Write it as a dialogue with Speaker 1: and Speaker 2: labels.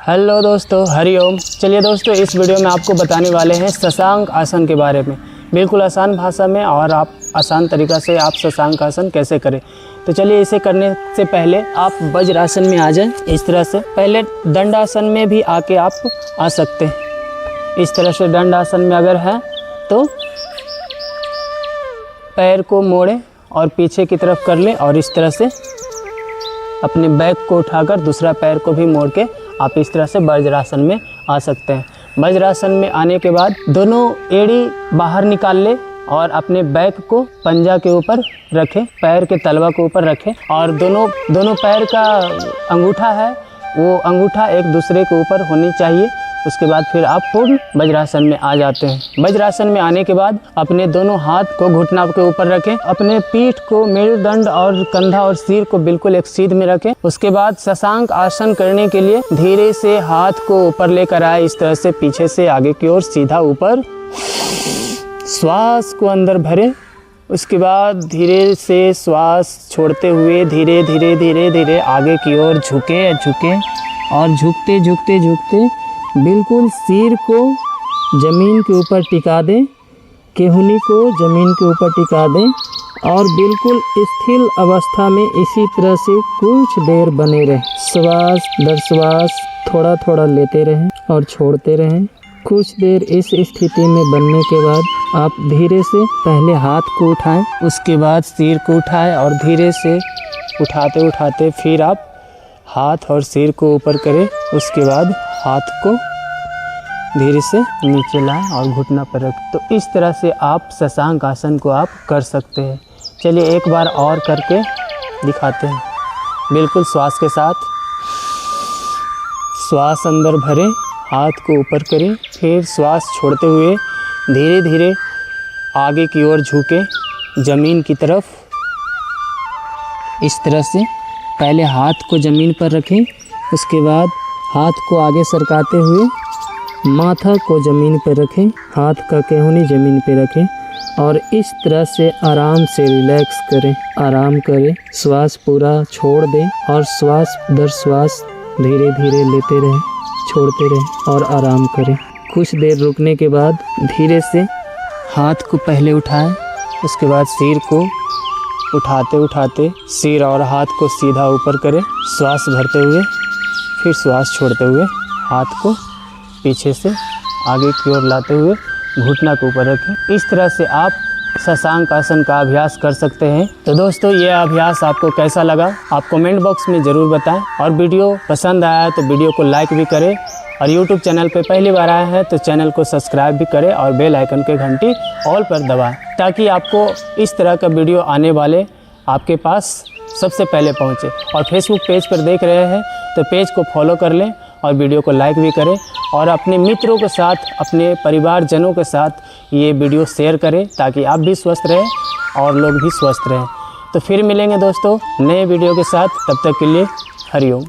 Speaker 1: Hello दोस्तों, हरिओम। चलिए दोस्तों, इस वीडियो में आपको बताने वाले हैं शशांक आसन के बारे में, बिल्कुल आसान भाषा में, और आप आसान तरीक़ा से आप शशांक आसन कैसे करें। तो चलिए, इसे करने से पहले आप वज्रासन में आ जाएं। इस तरह से पहले दंडासन में भी आके आप आ सकते हैं। इस तरह से दंडासन में अगर है तो पैर को मोड़ें और पीछे की तरफ कर लें, और इस तरह से अपने बैक को उठाकर दूसरा पैर को भी मोड़ के आप इस तरह से वज्रासन में आ सकते हैं। वज्रासन में आने के बाद दोनों एड़ी बाहर निकाल लें और अपने बैक को पंजा के ऊपर रखें, पैर के तलवा के ऊपर रखें, और दोनों पैर का अंगूठा है वो अंगूठा एक दूसरे के ऊपर होनी चाहिए। उसके बाद फिर आप पूर्ण वज्रासन में आ जाते हैं। वज्रासन में आने के बाद अपने दोनों हाथ को घुटना के ऊपर रखें, अपने पीठ को, मेरुदंड और कंधा और सिर को बिल्कुल एक सीध में रखें। उसके बाद शशांक आसन करने के लिए धीरे से हाथ को ऊपर लेकर आए, इस तरह से पीछे से आगे की ओर सीधा ऊपर, श्वास को अंदर भरें। उसके बाद धीरे से श्वास छोड़ते हुए धीरे धीरे धीरे धीरे आगे की ओर झुकें और झुकते बिल्कुल सिर को ज़मीन के ऊपर टिका दें, केहूनी को ज़मीन के ऊपर टिका दें और बिल्कुल स्थिर अवस्था में इसी तरह से कुछ देर बने रहें। श्वास दर श्वास थोड़ा थोड़ा लेते रहें और छोड़ते रहें। कुछ देर इस स्थिति में बनने के बाद आप धीरे से पहले हाथ को उठाएं, उसके बाद सिर को उठाएं और धीरे से उठाते उठाते फिर आप हाथ और सिर को ऊपर करें। उसके बाद हाथ को धीरे से नीचे लाएं और घुटना पर रखें। तो इस तरह से आप शशांक आसन को आप कर सकते हैं। चलिए एक बार और करके दिखाते हैं। बिल्कुल श्वास के साथ श्वास अंदर भरें, हाथ को ऊपर करें, फिर श्वास छोड़ते हुए धीरे धीरे आगे की ओर झुकें ज़मीन की तरफ। इस तरह से पहले हाथ को ज़मीन पर रखें, उसके बाद हाथ को आगे सरकाते हुए माथा को ज़मीन पर रखें, हाथ का केहूनी ज़मीन पर रखें और इस तरह से आराम से रिलैक्स करें, आराम करें। श्वास पूरा छोड़ दें और श्वास दर श्वास धीरे धीरे लेते रहें, छोड़ते रहें और आराम करें। कुछ देर रुकने के बाद धीरे से हाथ को पहले उठाएं, उसके बाद सिर को उठाते उठाते सिर और हाथ को सीधा ऊपर करें, श्वास भरते हुए, फिर श्वास छोड़ते हुए हाथ को पीछे से आगे की ओर लाते हुए घुटना के ऊपर रखें। इस तरह से आप शशांक आसन का अभ्यास कर सकते हैं। तो दोस्तों, ये अभ्यास आपको कैसा लगा आप कमेंट बॉक्स में ज़रूर बताएं, और वीडियो पसंद आया तो वीडियो को लाइक भी करें, और यूट्यूब चैनल पर पहली बार आए हैं तो चैनल को सब्सक्राइब भी करें और बेल आइकन के घंटी ऑल पर दबाएं, ताकि आपको इस तरह का वीडियो आने वाले आपके पास सबसे पहले पहुंचे। और फेसबुक पेज पर देख रहे हैं तो पेज को फॉलो कर लें और वीडियो को लाइक भी करें, और अपने मित्रों के साथ, अपने परिवारजनों के साथ ये वीडियो शेयर करें, ताकि आप भी स्वस्थ रहें और लोग भी स्वस्थ रहें। तो फिर मिलेंगे दोस्तों नए वीडियो के साथ, तब तक के लिए हरिओम।